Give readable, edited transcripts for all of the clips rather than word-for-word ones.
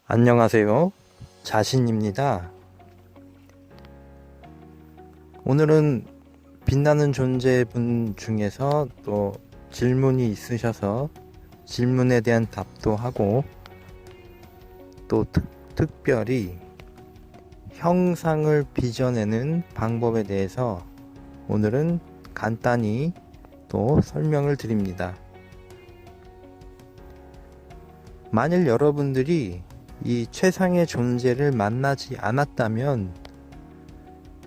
안녕하세요. 자신입니다. 오늘은 빛나는 존재분 중에서 또 질문이 있으셔서 질문에 대한 답도 하고 또 특별히 형상을 빚어내는 방법에 대해서 오늘은 간단히 또 설명을 드립니다. 만일 여러분들이 이 최상의 존재를 만나지 않았다면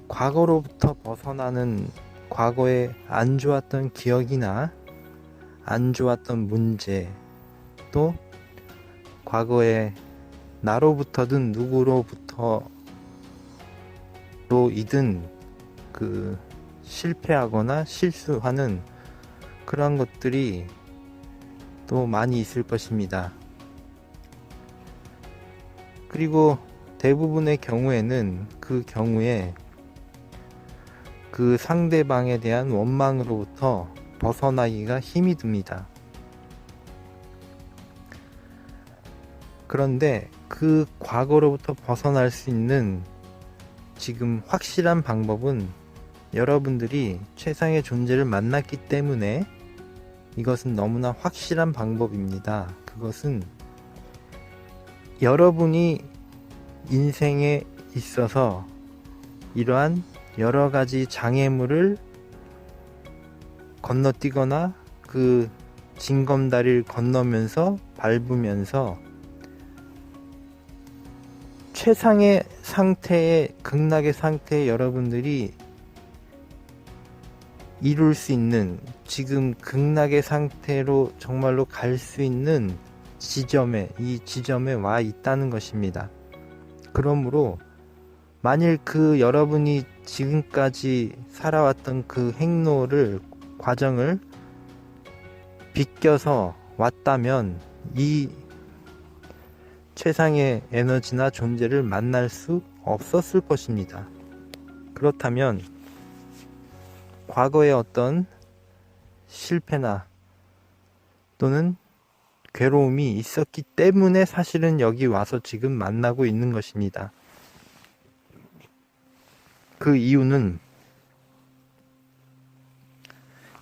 과거로부터 벗어나는 과거에 안 좋았던 기억이나 안 좋았던 문제, 또 과거에 나로부터든 누구로부터로이든 실패하거나 실수하는 그런 것들이 또 많이 있을 것입니다. 그리고 대부분의 경우에는 그 경우에 그 상대방에 대한 원망으로부터 벗어나기가 힘이 듭니다. 그런데 그 과거로부터 벗어날 수 있는 지금 확실한 방법은 여러분들이 최상의 존재를 만났기 때문에 이것은 너무나 확실한 방법입니다. 그것은 여러분이 인생에 있어서 이러한 여러 가지 장애물을 건너뛰거나 그 징검다리를 건너면서 밟으면서 최상의 상태의 극락의 상태에 여러분들이 이룰 수 있는 지금 극락의 상태로 정말로 갈 수 있는 이 지점에 와 있다는 것입니다. 그러므로 만일 그 여러분이 지금까지 살아왔던 그 과정을 비껴서 왔다면 이 최상의 에너지나 존재를 만날 수 없었을 것입니다. 그렇다면 과거의 어떤 실패나 또는 괴로움이 있었기 때문에 사실은 여기 와서 지금 만나고 있는 것입니다. 그 이유는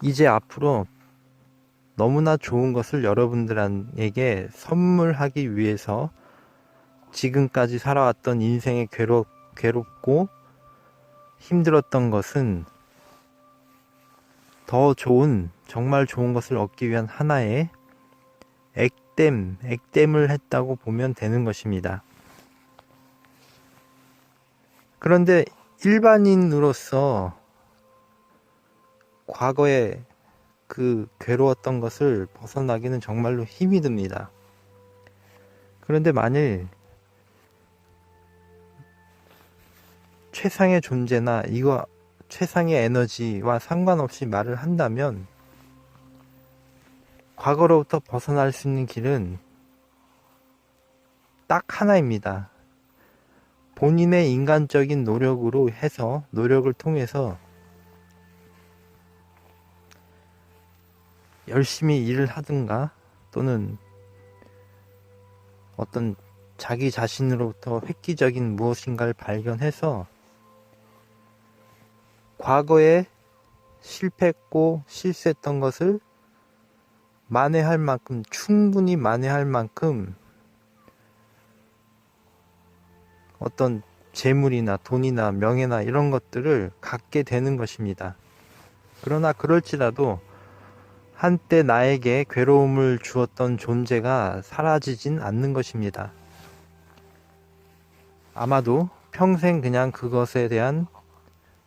이제 앞으로 너무나 좋은 것을 여러분들에게 선물하기 위해서 지금까지 살아왔던 인생의 괴롭고 힘들었던 것은 더 좋은, 정말 좋은 것을 얻기 위한 하나의 액땜을 했다고 보면 되는 것입니다. 그런데 일반인으로서 과거에 그 괴로웠던 것을 벗어나기는 정말로 힘이 듭니다. 그런데 만일 최상의 존재나 최상의 에너지와 상관없이 말을 한다면 과거로부터 벗어날 수 있는 길은 딱 하나입니다. 본인의 인간적인 노력을 통해서 열심히 일을 하든가 또는 어떤 자기 자신으로부터 획기적인 무엇인가를 발견해서 과거에 실패했고 실수했던 것을 충분히 만회할 만큼 어떤 재물이나 돈이나 명예나 이런 것들을 갖게 되는 것입니다. 그러나 그럴지라도 한때 나에게 괴로움을 주었던 존재가 사라지진 않는 것입니다. 아마도 평생 그냥 그것에 대한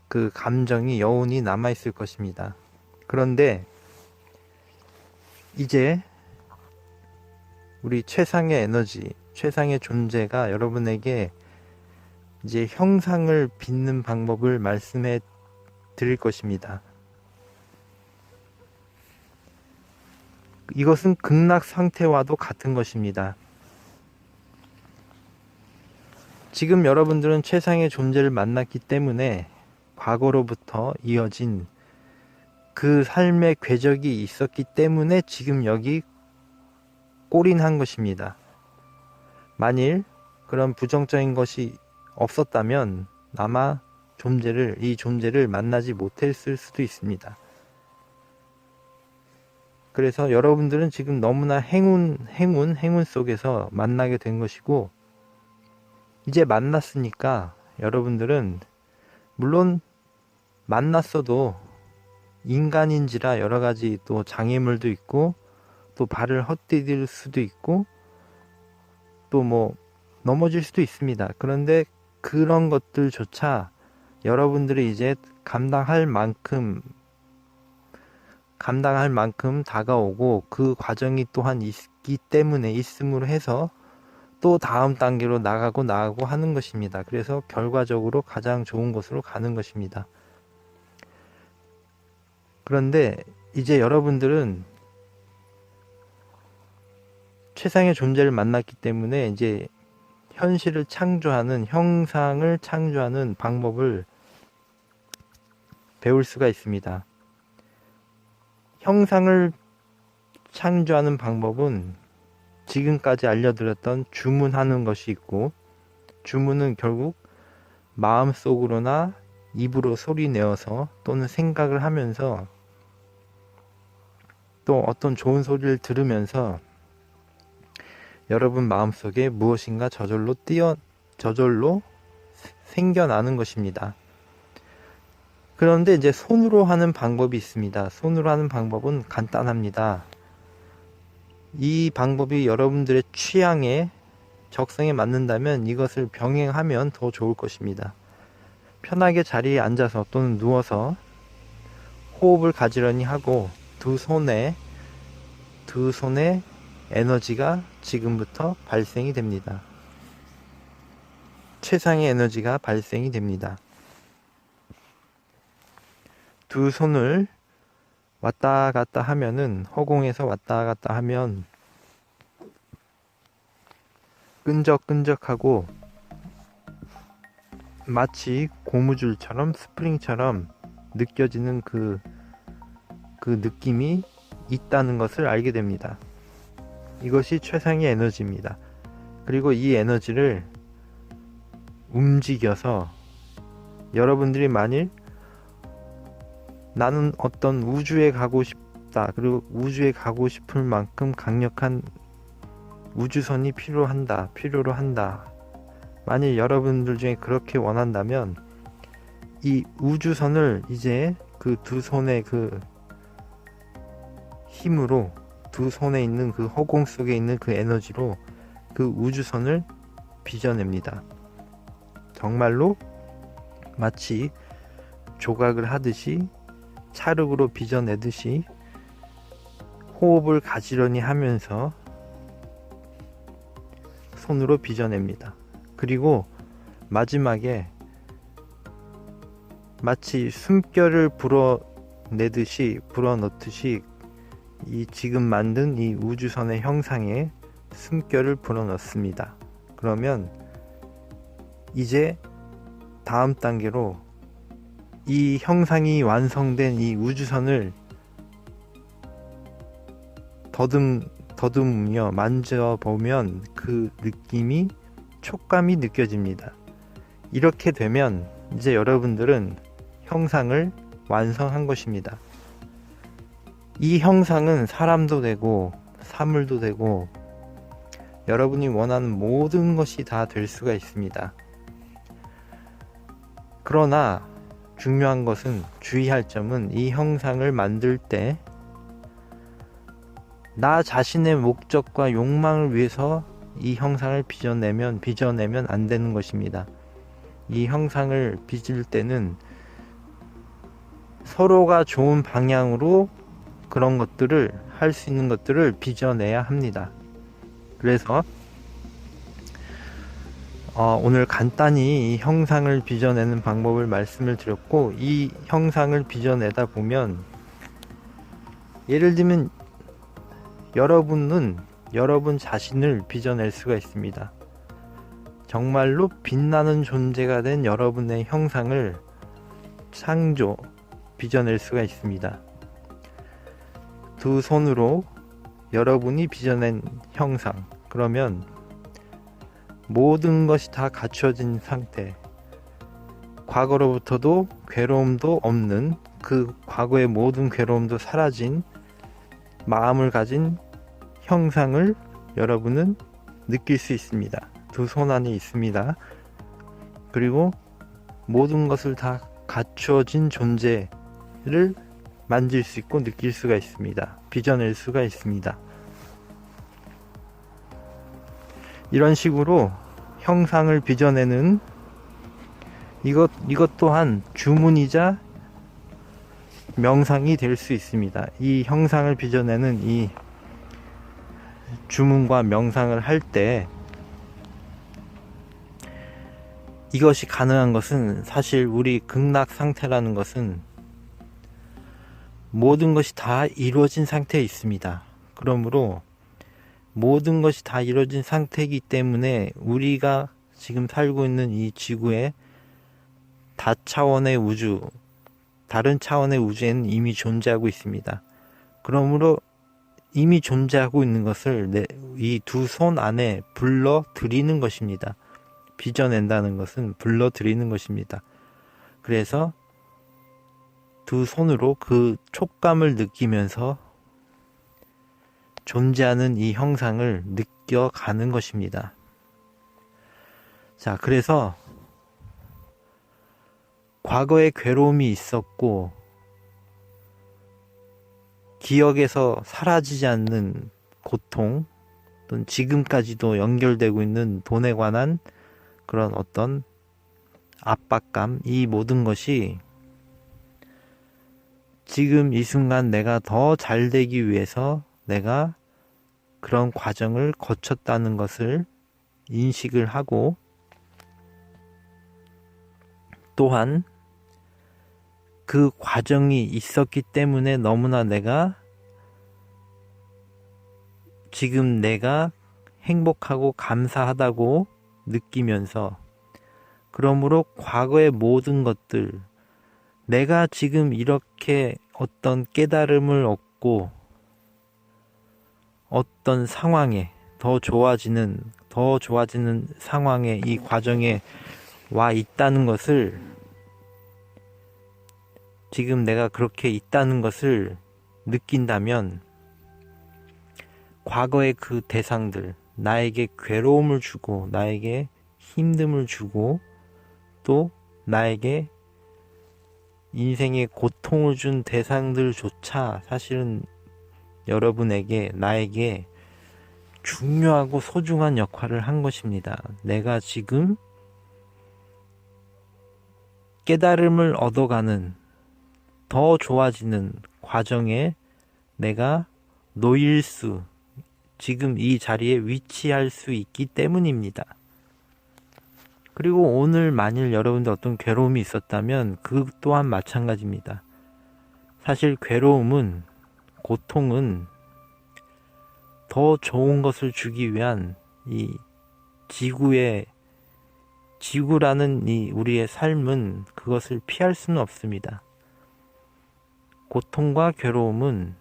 그 감정이 여운이 남아있을 것입니다. 그런데 이제 우리 최상의 에너지, 최상의 존재가 여러분에게 이제 형상을 빚는 방법을 말씀해 드릴 것입니다. 이것은 극락 상태와도 같은 것입니다. 지금 여러분들은 최상의 존재를 만났기 때문에 과거로부터 이어진 그 삶의 궤적이 있었기 때문에 지금 여기 골인한 것입니다. 만일 그런 부정적인 것이 없었다면 아마 이 존재를 만나지 못했을 수도 있습니다. 그래서 여러분들은 지금 너무나 행운 속에서 만나게 된 것이고, 이제 만났으니까 여러분들은 물론 만났어도 인간인지라 여러 가지 또 장애물도 있고, 또 발을 헛디딜 수도 있고, 또 뭐 넘어질 수도 있습니다. 그런데 그런 것들조차 여러분들이 이제 감당할 만큼 다가오고, 그 과정이 또한 있음으로 해서 또 다음 단계로 나가고 하는 것입니다. 그래서 결과적으로 가장 좋은 곳으로 가는 것입니다. 그런데 이제 여러분들은 최상의 존재를 만났기 때문에 이제 현실을 창조하는, 형상을 창조하는 방법을 배울 수가 있습니다. 형상을 창조하는 방법은 지금까지 알려드렸던 주문하는 것이 있고, 주문은 결국 마음속으로나 입으로 소리 내어서 또는 생각을 하면서 또 어떤 좋은 소리를 들으면서 여러분 마음속에 무엇인가 저절로 생겨나는 것입니다. 그런데 이제 손으로 하는 방법이 있습니다. 손으로 하는 방법은 간단합니다. 이 방법이 여러분들의 취향에, 적성에 맞는다면 이것을 병행하면 더 좋을 것입니다. 편하게 자리에 앉아서 또는 누워서 호흡을 가지런히 하고 두 손에 에너지가 지금부터 발생이 됩니다. 최상의 에너지가 발생이 됩니다. 두 손을 왔다 갔다 하면은, 허공에서 왔다 갔다 하면 끈적끈적하고 마치 고무줄처럼, 스프링처럼 느껴지는 그 느낌이 있다는 것을 알게 됩니다. 이것이 최상의 에너지입니다. 그리고 이 에너지를 움직여서 여러분들이 만일 나는 어떤 우주에 가고 싶다, 그리고 우주에 가고 싶을 만큼 강력한 우주선이 필요로 한다. 만일 여러분들 중에 그렇게 원한다면 이 우주선을 이제 그 두 손의 그 힘으로, 두 손에 있는 그 허공 속에 있는 그 에너지로 그 우주선을 빚어냅니다. 정말로 마치 조각을 하듯이, 찰흙으로 빚어내듯이 호흡을 가지런히 하면서 손으로 빚어냅니다. 그리고 마지막에 마치 숨결을 불어넣듯이 이 지금 만든 이 우주선의 형상에 숨결을 불어넣습니다. 그러면 이제 다음 단계로 이 형상이 완성된 이 우주선을 더듬으며 만져보면 그 느낌이, 촉감이 느껴집니다. 이렇게 되면 이제 여러분들은 형상을 완성한 것입니다. 이 형상은 사람도 되고 사물도 되고 여러분이 원하는 모든 것이 다 될 수가 있습니다. 그러나 중요한 것은, 주의할 점은, 이 형상을 만들 때 나 자신의 목적과 욕망을 위해서 이 형상을 빚어내면 안 되는 것입니다. 이 형상을 빚을 때는 서로가 좋은 방향으로 그런 것들을, 할 수 있는 것들을 빚어내야 합니다. 그래서 오늘 간단히 이 형상을 빚어내는 방법을 말씀을 드렸고, 이 형상을 빚어내다 보면, 예를 들면 여러분은 여러분 자신을 빚어낼 수가 있습니다. 정말로 빛나는 존재가 된 여러분의 형상을 빚어낼 수가 있습니다. 두 손으로 여러분이 빚어낸 형상, 그러면 모든 것이 다 갖춰진 상태, 과거로부터도 괴로움도 없는, 그 과거의 모든 괴로움도 사라진 마음을 가진 형상을 여러분은 느낄 수 있습니다. 두 손 안에 있습니다. 그리고 모든 것을 다 갖추어진 존재를 만질 수 있고 느낄 수가 있습니다. 빚어낼 수가 있습니다. 이런 식으로 형상을 빚어내는 이것 또한 주문이자 명상이 될 수 있습니다. 이 형상을 빚어내는 이 주문과 명상을 할 때 이것이 가능한 것은, 사실 우리 극락 상태라는 것은 모든 것이 다 이루어진 상태에 있습니다. 그러므로 모든 것이 다 이루어진 상태이기 때문에 우리가 지금 살고 있는 이 지구에 다차원의 우주, 다른 차원의 우주에는 이미 존재하고 있습니다. 그러므로 이미 존재하고 있는 것을 이 두 손 안에 불러들이는 것입니다. 빚어낸다는 것은 불러들이는 것입니다. 그래서 두 손으로 그 촉감을 느끼면서 존재하는 이 형상을 느껴가는 것입니다. 자, 그래서 과거에 괴로움이 있었고 기억에서 사라지지 않는 고통, 또는 지금까지도 연결되고 있는 돈에 관한 그런 어떤 압박감, 이 모든 것이 지금 이 순간 내가 더 잘 되기 위해서 내가 그런 과정을 거쳤다는 것을 인식을 하고, 또한 그 과정이 있었기 때문에 너무나 지금 내가 행복하고 감사하다고 느끼면서, 그러므로 과거의 모든 것들, 내가 지금 이렇게 어떤 깨달음을 얻고 어떤 상황에 더 좋아지는 상황에, 이 과정에 와 있다는 것을, 지금 내가 그렇게 있다는 것을 느낀다면 과거의 그 대상들, 나에게 괴로움을 주고 나에게 힘듦을 주고 또 나에게 인생의 고통을 준 대상들조차 사실은 여러분에게, 나에게 중요하고 소중한 역할을 한 것입니다. 내가 지금 깨달음을 얻어가는, 더 좋아지는 과정에 내가 지금 이 자리에 위치할 수 있기 때문입니다. 그리고 오늘 만일 여러분들 어떤 괴로움이 있었다면 그 또한 마찬가지입니다. 사실 괴로움은, 고통은 더 좋은 것을 주기 위한 이 지구라는 이 우리의 삶은 그것을 피할 수는 없습니다. 고통과 괴로움은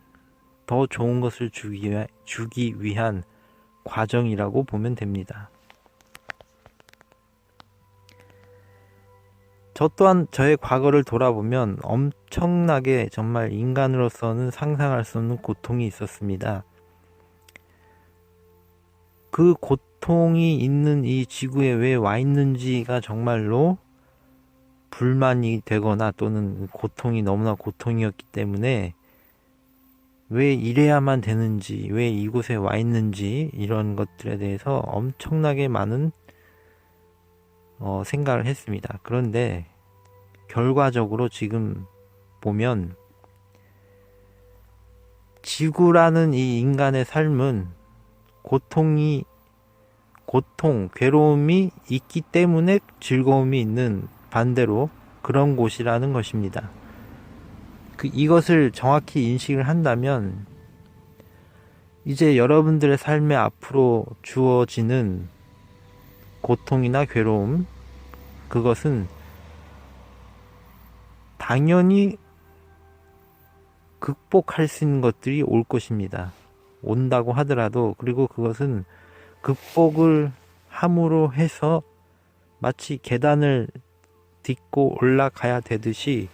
더 좋은 것을 주기 위한 과정이라고 보면 됩니다. 저 또한 저의 과거를 돌아보면 엄청나게, 정말 인간으로서는 상상할 수 없는 고통이 있었습니다. 그 고통이 있는 이 지구에 왜 와 있는지가 정말로 불만이 되거나, 또는 고통이 너무나 고통이었기 때문에 왜 이래야만 되는지, 왜 이곳에 와 있는지, 이런 것들에 대해서 엄청나게 많은 생각을 했습니다. 그런데 결과적으로 지금 보면 지구라는 이 인간의 삶은 괴로움이 있기 때문에 즐거움이 있는, 반대로 그런 곳이라는 것입니다. 이것을 정확히 인식을 한다면 이제 여러분들의 삶에 앞으로 주어지는 고통이나 괴로움, 그것은 당연히 극복할 수 있는 것들이 올 것입니다. 온다고 하더라도, 그리고 그것은 극복을 함으로 해서 마치 계단을 딛고 올라가야 되듯이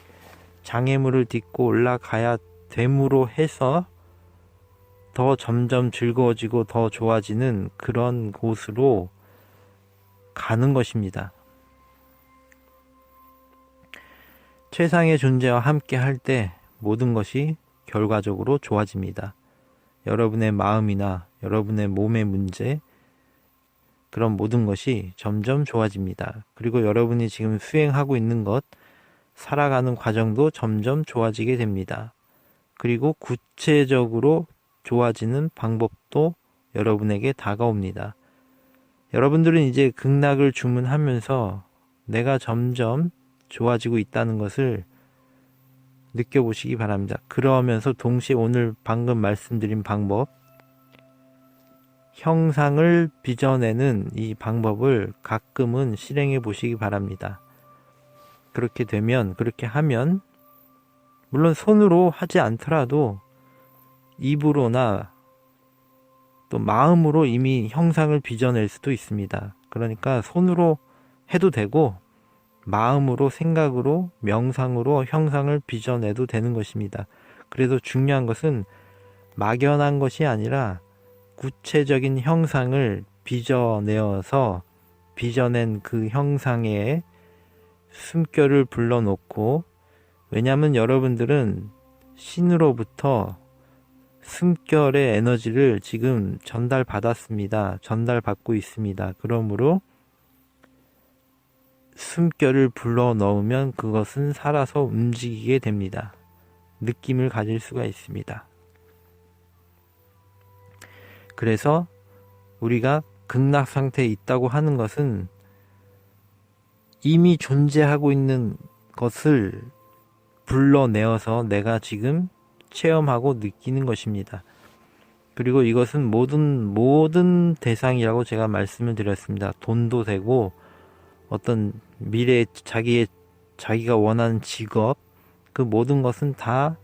장애물을 딛고 올라가야 됨으로 해서 더 점점 즐거워지고 더 좋아지는 그런 곳으로 가는 것입니다. 최상의 존재와 함께 할 때 모든 것이 결과적으로 좋아집니다. 여러분의 마음이나 여러분의 몸의 문제, 그런 모든 것이 점점 좋아집니다. 그리고 여러분이 지금 수행하고 있는 것, 살아가는 과정도 점점 좋아지게 됩니다. 그리고 구체적으로 좋아지는 방법도 여러분에게 다가옵니다. 여러분들은 이제 극락을 주문하면서 내가 점점 좋아지고 있다는 것을 느껴보시기 바랍니다. 그러면서 동시에 오늘 방금 말씀드린 방법, 형상을 빚어내는 이 방법을 가끔은 실행해 보시기 바랍니다. 그렇게 하면 물론 손으로 하지 않더라도 입으로나 또 마음으로 이미 형상을 빚어낼 수도 있습니다. 그러니까 손으로 해도 되고 마음으로, 생각으로, 명상으로 형상을 빚어내도 되는 것입니다. 그래도 중요한 것은 막연한 것이 아니라 구체적인 형상을 빚어내어서 빚어낸 그 형상에 숨결을 불러놓고, 왜냐하면 여러분들은 신으로부터 숨결의 에너지를 지금 전달받았습니다. 전달받고 있습니다. 그러므로 숨결을 불러 넣으면 그것은 살아서 움직이게 됩니다. 느낌을 가질 수가 있습니다. 그래서 우리가 극락 상태에 있다고 하는 것은 이미 존재하고 있는 것을 불러내어서 내가 지금 체험하고 느끼는 것입니다. 그리고 이것은 모든 대상이라고 제가 말씀을 드렸습니다. 돈도 되고 어떤 미래 자기가 원하는 직업, 그 모든 것은 다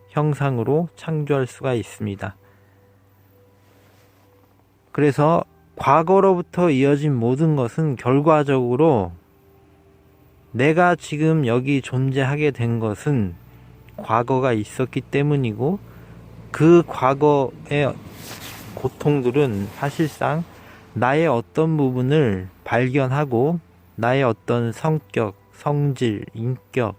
형상으로 창조할 수가 있습니다. 그래서 과거로부터 이어진 모든 것은 결과적으로 내가 지금 여기 존재하게 된 것은 과거가 있었기 때문이고, 그 과거의 고통들은 사실상 나의 어떤 부분을 발견하고 나의 어떤 성격, 성질, 인격,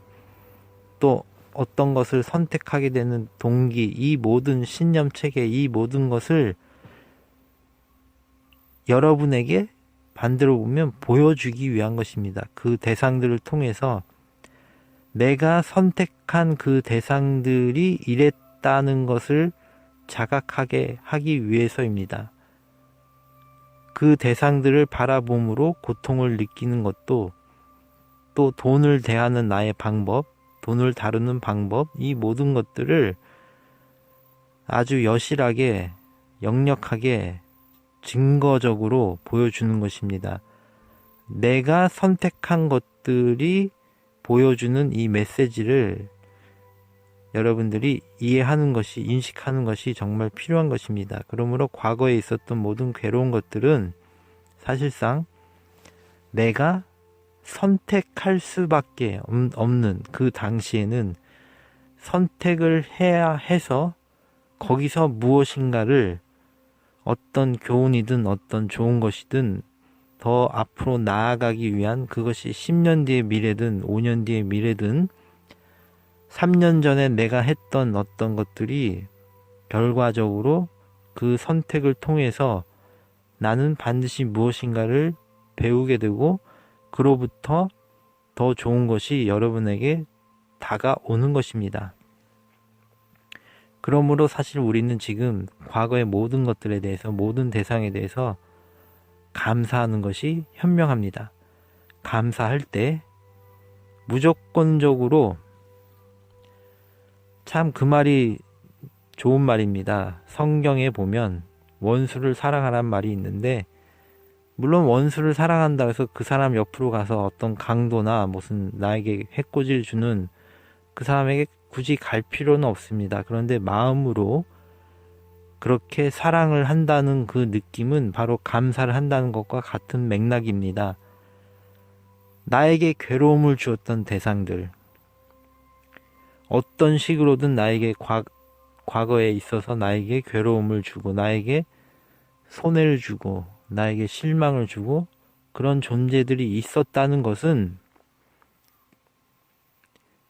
또 어떤 것을 선택하게 되는 동기, 이 모든 신념체계, 이 모든 것을 여러분에게 반대로 보면 보여주기 위한 것입니다. 그 대상들을 통해서 내가 선택한 그 대상들이 이랬다는 것을 자각하게 하기 위해서입니다. 그 대상들을 바라봄으로 고통을 느끼는 것도, 또 돈을 대하는 나의 방법, 돈을 다루는 방법, 이 모든 것들을 아주 여실하게, 역력하게, 증거적으로 보여주는 것입니다. 내가 선택한 것들이 보여주는 이 메시지를 여러분들이 이해하는 것이, 인식하는 것이 정말 필요한 것입니다. 그러므로 과거에 있었던 모든 괴로운 것들은 사실상 내가 선택할 수밖에 없는, 그 당시에는 선택을 해야 해서 거기서 무엇인가를, 어떤 교훈이든 어떤 좋은 것이든 더 앞으로 나아가기 위한, 그것이 10년 뒤의 미래든 5년 뒤의 미래든 3년 전에 내가 했던 어떤 것들이 결과적으로 그 선택을 통해서 나는 반드시 무엇인가를 배우게 되고, 그로부터 더 좋은 것이 여러분에게 다가오는 것입니다. 그러므로 사실 우리는 지금 과거의 모든 것들에 대해서, 모든 대상에 대해서 감사하는 것이 현명합니다. 감사할 때 무조건적으로, 참 그 말이 좋은 말입니다. 성경에 보면 원수를 사랑하란 말이 있는데, 물론 원수를 사랑한다 해서 그 사람 옆으로 가서 어떤 강도나 무슨 나에게 해코지를 주는 그 사람에게 굳이 갈 필요는 없습니다. 그런데 마음으로 그렇게 사랑을 한다는 그 느낌은 바로 감사를 한다는 것과 같은 맥락입니다. 나에게 괴로움을 주었던 대상들, 어떤 식으로든 나에게 과거에 있어서 나에게 괴로움을 주고 나에게 손해를 주고 나에게 실망을 주고 그런 존재들이 있었다는 것은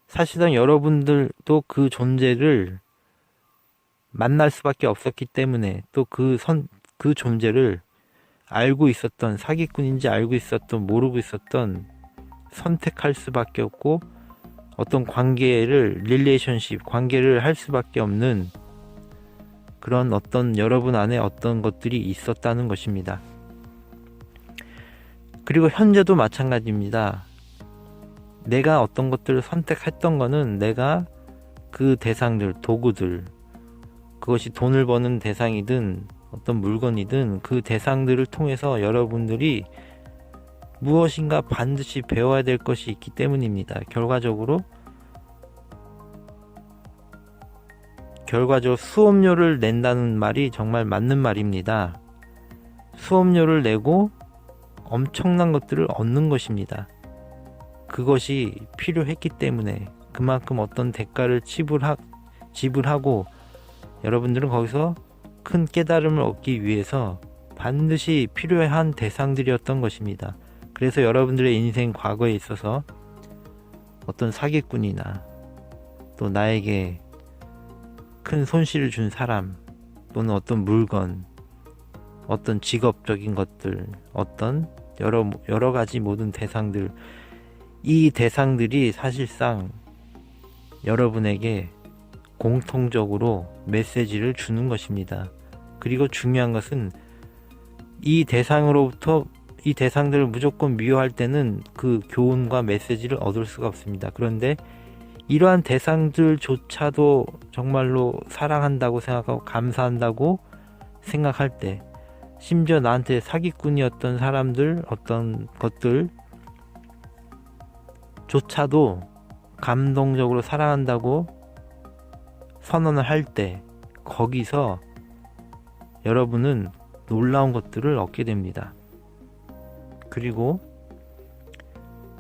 사실상 여러분들도 그 존재를 만날 수밖에 없었기 때문에 또 그 존재를 알고 있었던, 사기꾼인지 알고 있었던 모르고 있었던, 선택할 수밖에 없고 어떤 관계를 할 수밖에 없는 그런 어떤 여러분 안에 어떤 것들이 있었다는 것입니다. 그리고 현재도 마찬가지입니다. 내가 어떤 것들을 선택했던 거는 내가 그 대상들, 도구들, 그것이 돈을 버는 대상이든 어떤 물건이든 그 대상들을 통해서 여러분들이 무엇인가 반드시 배워야 될 것이 있기 때문입니다. 결과적으로 수업료를 낸다는 말이 정말 맞는 말입니다. 수업료를 내고 엄청난 것들을 얻는 것입니다. 그것이 필요했기 때문에 그만큼 어떤 대가를 지불하고 여러분들은 거기서 큰 깨달음을 얻기 위해서 반드시 필요한 대상들이었던 것입니다. 그래서 여러분들의 인생 과거에 있어서 어떤 사기꾼이나 또 나에게 큰 손실을 준 사람 또는 어떤 물건, 어떤 직업적인 것들, 어떤 여러 가지 모든 대상들, 이 대상들이 사실상 여러분에게 공통적으로 메시지를 주는 것입니다. 그리고 중요한 것은 이 대상들을 무조건 미워할 때는 그 교훈과 메시지를 얻을 수가 없습니다. 그런데 이러한 대상들조차도 정말로 사랑한다고 생각하고 감사한다고 생각할 때, 심지어 나한테 사기꾼이었던 사람들, 어떤 것들조차도 감동적으로 사랑한다고 선언을 할 때, 거기서 여러분은 놀라운 것들을 얻게 됩니다. 그리고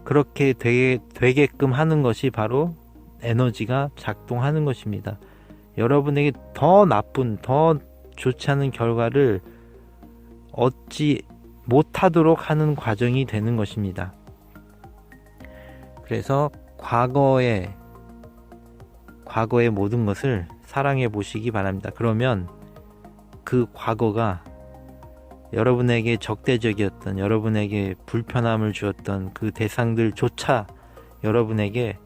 그렇게 되게끔 하는 것이 바로 에너지가 작동하는 것입니다. 여러분에게 더 나쁜, 더 좋지 않은 결과를 얻지 못하도록 하는 과정이 되는 것입니다. 그래서 과거의 모든 것을 사랑해 보시기 바랍니다. 그러면 그 과거가 여러분에게 적대적이었던, 여러분에게 불편함을 주었던 그 대상들조차 여러분에게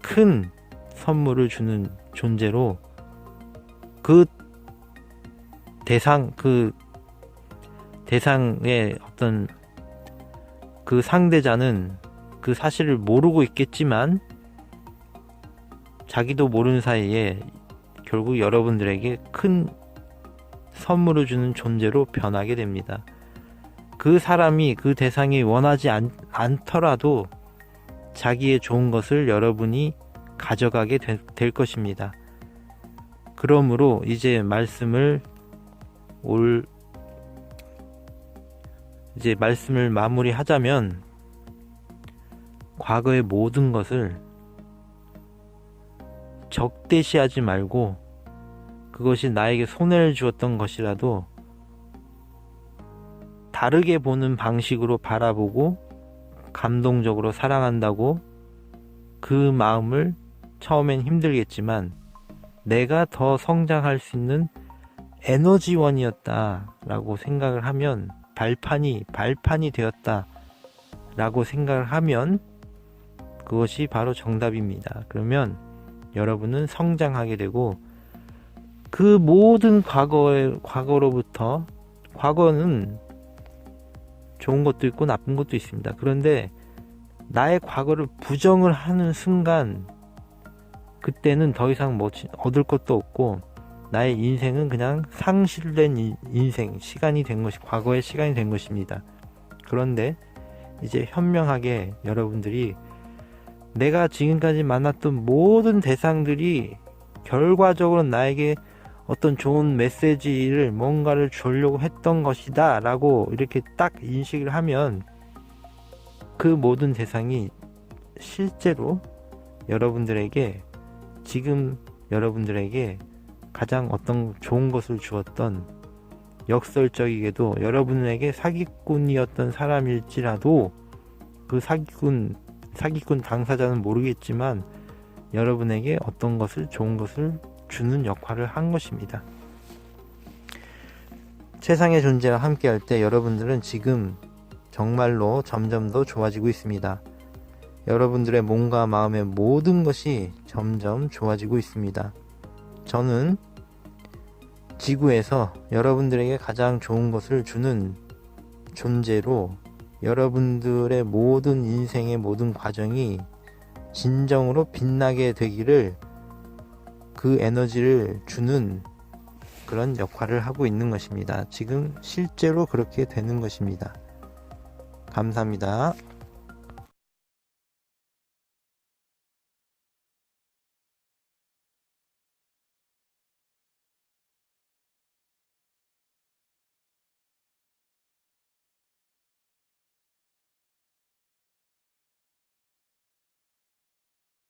큰 선물을 주는 존재로 그 대상의 어떤 그 상대자는 그 사실을 모르고 있겠지만 자기도 모르는 사이에 결국 여러분들에게 큰 선물을 주는 존재로 변하게 됩니다. 그 사람이, 그 대상이 원하지 않더라도 자기의 좋은 것을 여러분이 가져가게 될 것입니다. 그러므로 이제 말씀을 마무리하자면, 과거의 모든 것을 적대시하지 말고 그것이 나에게 손해를 주었던 것이라도 다르게 보는 방식으로 바라보고 감동적으로 사랑한다고, 그 마음을 처음엔 힘들겠지만 내가 더 성장할 수 있는 에너지원이었다라고 생각을 하면, 발판이 되었다라고 생각을 하면 그것이 바로 정답입니다. 그러면 여러분은 성장하게 되고, 그 모든 과거로부터, 과거는 좋은 것도 있고 나쁜 것도 있습니다. 그런데 나의 과거를 부정을 하는 순간, 그때는 더 이상 얻을 것도 없고 나의 인생은 그냥 상실된 시간이 된 것이, 과거의 시간이 된 것입니다. 그런데 이제 현명하게 여러분들이 내가 지금까지 만났던 모든 대상들이 결과적으로 나에게 어떤 좋은 메시지를 뭔가를 주려고 했던 것이다 라고 이렇게 딱 인식을 하면 그 모든 대상이 실제로 여러분들에게 지금 여러분들에게 가장 어떤 좋은 것을 주었던, 역설적이게도 여러분에게 사기꾼이었던 사람일지라도 그 사기꾼 당사자는 모르겠지만 여러분에게 어떤 것을, 좋은 것을 주는 역할을 한 것입니다. 세상의 존재와 함께 할 때 여러분들은 지금 정말로 점점 더 좋아지고 있습니다. 여러분들의 몸과 마음의 모든 것이 점점 좋아지고 있습니다. 저는 지구에서 여러분들에게 가장 좋은 것을 주는 존재로, 여러분들의 모든 인생의 모든 과정이 진정으로 빛나게 되기를, 그 에너지를 주는 그런 역할을 하고 있는 것입니다. 지금 실제로 그렇게 되는 것입니다. 감사합니다.